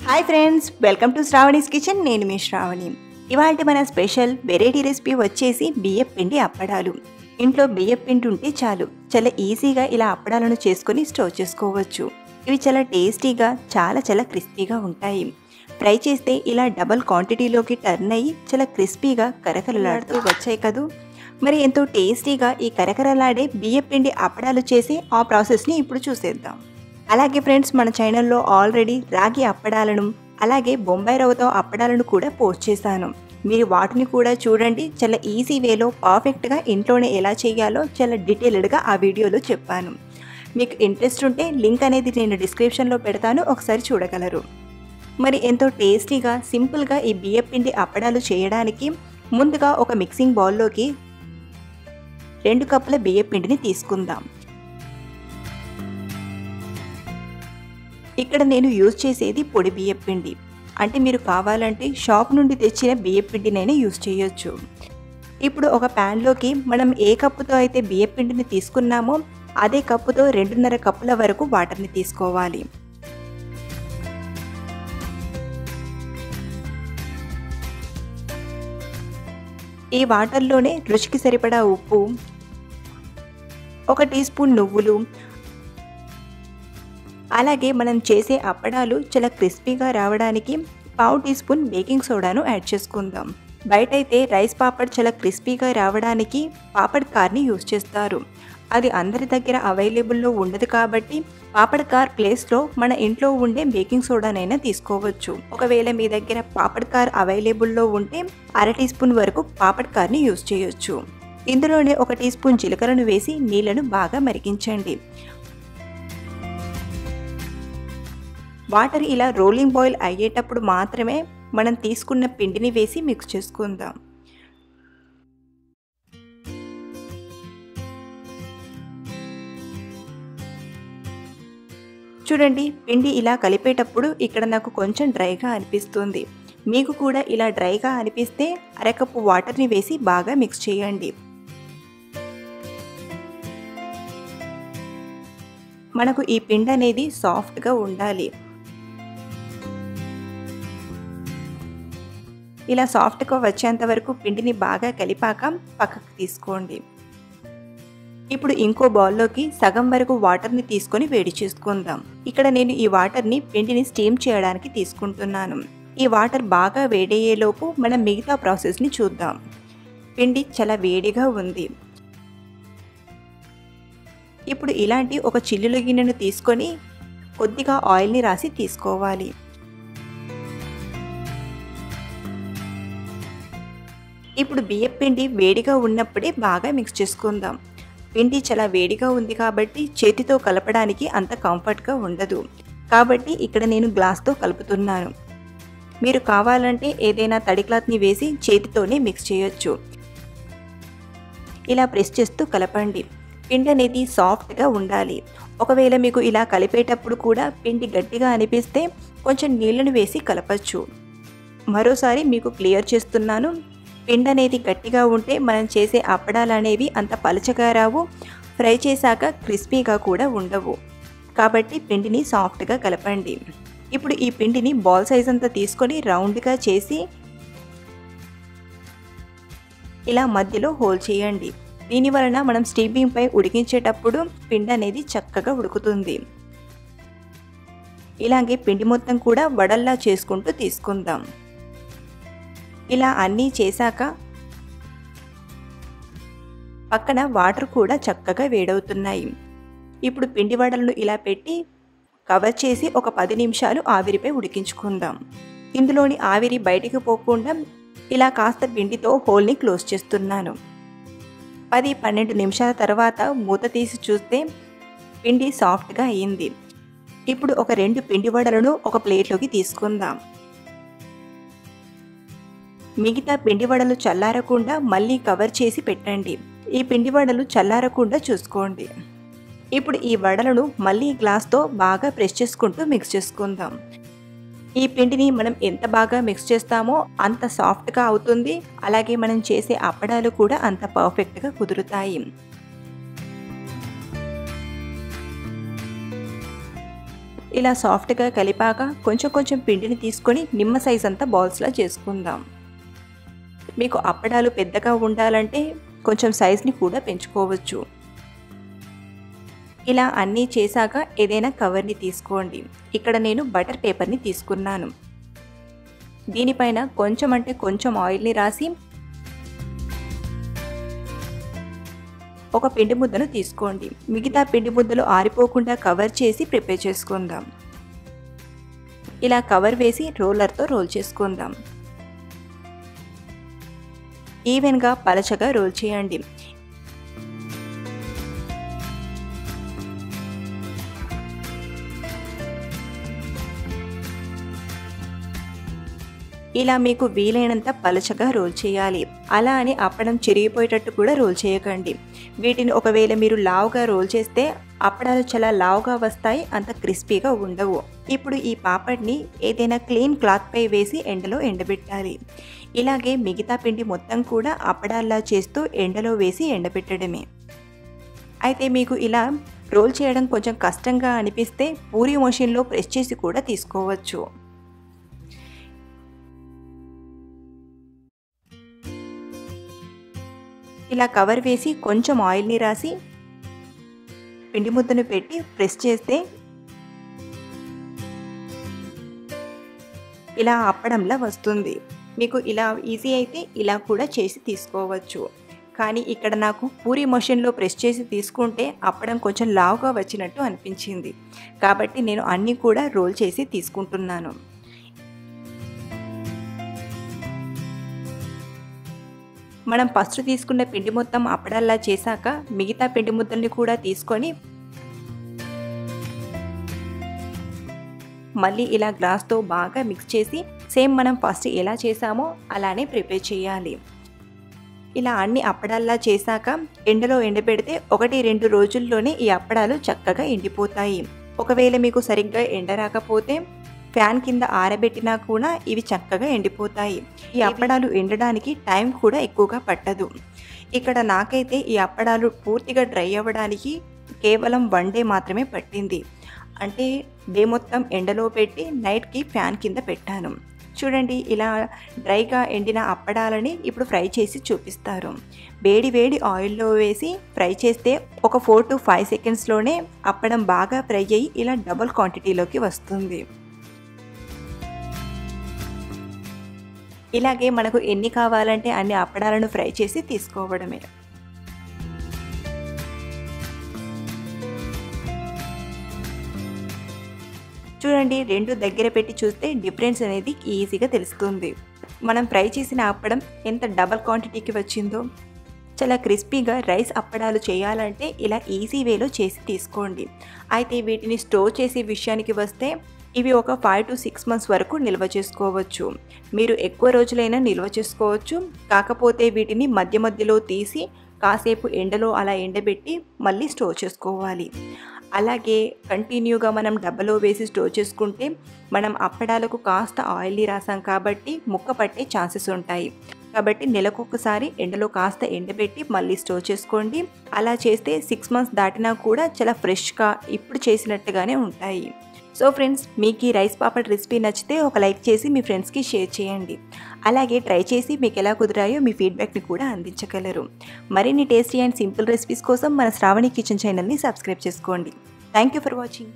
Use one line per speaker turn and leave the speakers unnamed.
Hi friends, welcome to Sravani's kitchen. నేను మీ శ్రావణి. ఇవాళ మన స్పెషల్ వెరైటీ రెసిపీ వచ్చేసి బియ్యం పిండి అప్పడాలు. ఇంట్లో బియ్యం పిండి ఉంటే చాలు, చాలా ఈజీగా ఇలా అప్పడాలను చేసుకొని స్టోర్ చేసుకోవచ్చు. ఇవి చాలా టేస్టీగా, చాలా క్రిస్పీగా ఉంటాయి. ఫ్రై చేస్తే ఇలా డబల్ క్వాంటిటీలోకి టర్న్ అయ్యి చాలా క్రిస్పీగా కరకరలాడుతూ వచ్చాయి కదూ. మరి ఎంతో టేస్టీగా ఈ కరకరలాడే బియ్యం పిండి అప్పడాలు చేసి ఆ ప్రాసెస్ని ఇప్పుడు చూసేద్దాం. అలాగే ఫ్రెండ్స్, మన ఛానల్లో ఆల్రెడీ రాగి అప్పడాలను అలాగే బొంబాయి రవ్వతో అప్పడాలను కూడా పోస్ట్ చేశాను. మీరు వాటిని కూడా చూడండి. చాలా ఈజీ వేలో పర్ఫెక్ట్గా ఇంట్లోనే ఎలా చేయాలో చాలా డీటెయిల్డ్గా ఆ వీడియోలో చెప్పాను. మీకు ఇంట్రెస్ట్ ఉంటే లింక్ అనేది నేను డిస్క్రిప్షన్లో పెడతాను, ఒకసారి చూడగలరు. మరి ఎంతో టేస్టీగా సింపుల్గా ఈ బియ్యం పిండి అప్పడాలు చేయడానికి ముందుగా ఒక మిక్సింగ్ బౌల్లోకి 2 కప్పుల బియ్యం పిండిని తీసుకుందాం. ఇక్కడ నేను యూజ్ చేసేది పొడి బియ్యం పిండి, అంటే మీరు కావాలంటే షాప్ నుండి తెచ్చిన బియ్యం పిండినైనా యూజ్ చేయొచ్చు. ఇప్పుడు ఒక ప్యాన్లోకి మనం ఏ కప్పుతో అయితే బియ్యం పిండిని తీసుకున్నామో అదే కప్పుతో 2.5 కప్పుల వరకు వాటర్ని తీసుకోవాలి. ఈ వాటర్లోనే రుచికి సరిపడా ఉప్పు, 1 టీ స్పూన్ నువ్వులు, అలాగే మనం చేసే అప్పడాలు చాలా క్రిస్పీగా రావడానికి 1/2 టీ స్పూన్ బేకింగ్ సోడాను యాడ్ చేసుకుందాం. బయటైతే రైస్ పాపడ్ చాలా క్రిస్పీగా రావడానికి పాపడ్ కార్ని యూజ్ చేస్తారు. అది అందరి దగ్గర అవైలబుల్లో ఉండదు కాబట్టి పాపడ్ కార్ ప్లేస్లో మన ఇంట్లో ఉండే బేకింగ్ సోడానైనా తీసుకోవచ్చు. ఒకవేళ మీ దగ్గర పాపడ్ కార్ అవైలబుల్లో ఉంటే 1/2 టీ స్పూన్ వరకు పాపడ్ కార్ని యూజ్ చేయొచ్చు. ఇందులోనే 1 టీ స్పూన్ జీలకర్రను వేసి నీళ్లను బాగా మరిగించండి. వాటర్ ఇలా రోలింగ్ బాయిల్ అయ్యేటప్పుడు మాత్రమే మనం తీసుకున్న పిండిని వేసి మిక్స్ చేసుకుందాం. చూడండి, పిండి ఇలా కలిపేటప్పుడు ఇక్కడ నాకు కొంచెం డ్రైగా అనిపిస్తుంది. మీకు కూడా ఇలా డ్రైగా అనిపిస్తే 1/2 కప్పు వాటర్ని వేసి బాగా మిక్స్ చేయండి. మనకు ఈ పిండి అనేది సాఫ్ట్గా ఉండాలి. ఇలా సాఫ్ట్గా వచ్చేంత వరకు పిండిని బాగా కలిపాక పక్కకు తీసుకోండి. ఇప్పుడు ఇంకో బౌల్లోకి సగం వరకు వాటర్ని తీసుకొని వేడి చేసుకుందాం. ఇక్కడ నేను ఈ వాటర్ని పిండిని స్టీమ్ చేయడానికి తీసుకుంటున్నాను. ఈ వాటర్ బాగా వేడయ్యేలోపు మనం మిగతా ప్రాసెస్ని చూద్దాం. పిండి చాలా వేడిగా ఉంది. ఇప్పుడు ఇలాంటి ఒక చిల్లుల గిన్నెను తీసుకొని కొద్దిగా ఆయిల్ని రాసి తీసుకోవాలి. ఇప్పుడు బియ్యం పిండి వేడిగా ఉన్నప్పుడే బాగా మిక్స్ చేసుకుందాం. పిండి చాలా వేడిగా ఉంది కాబట్టి చేతితో కలపడానికి అంత కంఫర్ట్గా ఉండదు. కాబట్టి ఇక్కడ నేను గ్లాస్తో కలుపుతున్నాను. మీరు కావాలంటే ఏదైనా తడి క్లాత్ని వేసి చేతితోనే మిక్స్ చేయొచ్చు. ఇలా ప్రెస్ చేస్తూ కలపండి. పిండి అనేది సాఫ్ట్గా ఉండాలి. ఒకవేళ మీకు ఇలా కలిపేటప్పుడు కూడా పిండి గట్టిగా అనిపిస్తే కొంచెం నీళ్ళను వేసి కలపచ్చు. మరోసారి మీకు క్లియర్ చేస్తున్నాను. పిండి అనేది గట్టిగా ఉంటే మనం చేసే అప్పడాలు అనేవి అంత పలచగా రావు, ఫ్రై చేశాక క్రిస్పీగా కూడా ఉండవు. కాబట్టి పిండిని సాఫ్ట్గా కలపండి. ఇప్పుడు ఈ పిండిని బాల్ సైజ్ అంతా తీసుకొని రౌండ్గా చేసి ఇలా మధ్యలో హోల్ చేయండి. దీని వలన మనం స్టీమింగ్ పై ఉడికించేటప్పుడు పిండి అనేది చక్కగా ఉడుకుతుంది. ఇలాగే పిండి మొత్తం కూడా వడల్లా చేసుకుంటూ తీసుకుందాం. ఇలా అన్నీ చేశాక పక్కన వాటర్ కూడా చక్కగా వేడవుతున్నాయి. ఇప్పుడు పిండి వడలను ఇలా పెట్టి కవర్ చేసి ఒక 10 నిమిషాలు ఆవిరిపై ఉడికించుకుందాం. ఇందులోని ఆవిరి బయటికి పోకుండా ఇలా కాస్త పిండితో హోల్ని క్లోజ్ చేస్తున్నాను. 10-12 నిమిషాల తర్వాత మూత తీసి చూస్తే పిండి సాఫ్ట్గా అయ్యింది. ఇప్పుడు ఒక 2 పిండి వడలను ఒక ప్లేట్లోకి తీసుకుందాం. మిగతా పిండి వడలు చల్లారకుండా మళ్ళీ కవర్ చేసి పెట్టండి. ఈ పిండి వడలు చల్లారకుండా చూసుకోండి. ఇప్పుడు ఈ వడలను మళ్ళీ గ్లాస్తో బాగా ప్రెస్ చేసుకుంటూ మిక్స్ చేసుకుందాం. ఈ పిండిని మనం ఎంత బాగా మిక్స్ చేస్తామో అంత సాఫ్ట్గా అవుతుంది. అలాగే మనం చేసే అప్పడాలు కూడా అంత పర్ఫెక్ట్గా కుదురుతాయి. ఇలా సాఫ్ట్గా కలిపాక కొంచెం కొంచెం పిండిని తీసుకొని నిమ్మ సైజ్ అంతా బాల్స్లా చేసుకుందాం. మీకు అప్పడాలు పెద్దగా ఉండాలంటే కొంచెం సైజ్ని కూడా పెంచుకోవచ్చు. ఇలా అన్నీ చేశాక ఏదైనా కవర్ని తీసుకోండి. ఇక్కడ నేను బటర్ పేపర్ని తీసుకున్నాను. దీనిపైన కొంచెం అంటే కొంచెం ఆయిల్ని రాసి ఒక పిండి ముద్దను తీసుకోండి. మిగతా పిండి ముద్దలు ఆరిపోకుండా కవర్ చేసి ప్రిపేర్ చేసుకుందాం. ఇలా కవర్ వేసి రోలర్తో రోల్ చేసుకుందాం. ఈవెన్గా పలచగా రోల్ చేయండి. ఇలా మీకు వీలైనంత పలచగా రోల్ చేయాలి. అలా అని అప్పడం చిరిగిపోయేటట్టు కూడా రోల్ చేయకండి. వీటిని ఒకవేళ మీరు లావుగా రోల్ చేస్తే అప్పడాలు చాలా లావుగా వస్తాయి, అంత క్రిస్పీగా ఉండవు. ఇప్పుడు ఈ పాపడ్ని ఏదైనా క్లీన్ క్లాత్పై వేసి ఎండలో ఎండబెట్టాలి. ఇలాగే మిగతా పిండి మొత్తం కూడా అప్పడాల్లా చేస్తూ ఎండలో వేసి ఎండబెట్టడమే. అయితే మీకు ఇలా రోల్ చేయడం కొంచెం కష్టంగా అనిపిస్తే పూరీ మెషిన్లో ప్రెస్ చేసి కూడా తీసుకోవచ్చు. ఇలా కవర్ వేసి కొంచెం ఆయిల్ని రాసి పిండి ముద్దను పెట్టి ప్రెస్ చేస్తే ఇలా అప్పడంలా వస్తుంది. మీకు ఇలా ఈజీ అయితే ఇలా కూడా చేసి తీసుకోవచ్చు. కానీ ఇక్కడ నాకు పూరీ మెషిన్లో ప్రెస్ చేసి తీసుకుంటే అప్పడం కొంచెం లావుగా వచ్చినట్టు అనిపించింది. కాబట్టి నేను అన్నీ కూడా రోల్ చేసి తీసుకుంటున్నాను. మనం ఫస్ట్ తీసుకున్న పిండి మొత్తం అప్పడాల్లా చేశాక మిగతా పిండి ముద్దల్ని కూడా తీసుకొని మళ్ళీ ఇలా గ్లాస్తో బాగా మిక్స్ చేసి సేమ్ మనం ఫస్ట్ ఎలా చేసామో అలానే ప్రిపేర్ చేయాలి. ఇలా అన్ని అప్పడాల్లా చేశాక ఎండలో ఎండబెడితే 1-2 రోజుల్లోనే ఈ అప్పడాలు చక్కగా ఎండిపోతాయి. ఒకవేళ మీకు సరిగ్గా ఎండ రాకపోతే ఫ్యాన్ కింద ఆరబెట్టినా కూడా ఇవి చక్కగా ఎండిపోతాయి. ఈ అప్పడాలు ఎండడానికి టైం కూడా ఎక్కువగా పట్టదు. ఇక్కడ నాకైతే ఈ అప్పడాలు పూర్తిగా డ్రై అవ్వడానికి కేవలం 1 డే మాత్రమే పట్టింది. అంటే డే మొత్తం ఎండలో పెట్టి నైట్కి ఫ్యాన్ కింద పెట్టాను. చూడండి, ఇలా డ్రైగా ఎండిన అప్పడాలని ఇప్పుడు ఫ్రై చేసి చూపిస్తారు. వేడి వేడి ఆయిల్లో వేసి ఫ్రై చేస్తే ఒక 4 to 5 సెకండ్స్లోనే అప్పడం బాగా ఫ్రై అయ్యి ఇలా డబుల్ క్వాంటిటీలోకి వస్తుంది. ఇలాగే మనకు ఎన్ని కావాలంటే అన్ని అప్పడాలను ఫ్రై చేసి తీసుకోవడమే. చూడండి, 2 దగ్గర పెట్టి చూస్తే డిఫరెన్స్ అనేది ఈజీగా తెలుస్తుంది. మనం ఫ్రై చేసిన అప్పడం ఎంత డబల్ క్వాంటిటీకి వచ్చిందో. చాలా క్రిస్పీగా రైస్ అప్పడాలు చేయాలంటే ఇలా ఈజీ వేలో చేసి తీసుకోండి. అయితే వీటిని స్టోర్ చేసే విషయానికి వస్తే ఇవి ఒక 5 to 6 months వరకు నిల్వ చేసుకోవచ్చు. మీరు ఎక్కువ రోజులైనా నిల్వ చేసుకోవచ్చు. కాకపోతే వీటిని మధ్య మధ్యలో తీసి కాసేపు ఎండలో అలా ఎండబెట్టి మళ్ళీ స్టోర్ చేసుకోవాలి. అలాగే కంటిన్యూగా మనం డబ్బాలో వేసి స్టోర్ చేసుకుంటే మనం అప్పడాలకు కాస్త ఆయిల్ని రాసాం కాబట్టి ముక్క పట్టే ఛాన్సెస్ ఉంటాయి. కాబట్టి నెలకొకసారి ఎండలో కాస్త ఎండబెట్టి మళ్ళీ స్టోర్ చేసుకోండి. అలా చేస్తే 6 months దాటినా కూడా చాలా ఫ్రెష్గా ఇప్పుడు చేసినట్టుగానే ఉంటాయి. సో ఫ్రెండ్స్, మీకు ఈ రైస్ పాపడ్ రెసిపీ నచ్చితే ఒక లైక్ చేసి మీ ఫ్రెండ్స్కి షేర్ చేయండి. అలాగే ట్రై చేసి మీకు ఎలా కుదిరాయో మీ ఫీడ్బ్యాక్ని కూడా అందించగలరు. మరిన్ని టేస్టీ అండ్ సింపుల్ రెసిపీస్ కోసం మన శ్రావణి కిచెన్ ఛానల్ని సబ్స్క్రైబ్ చేసుకోండి. Thank you for watching.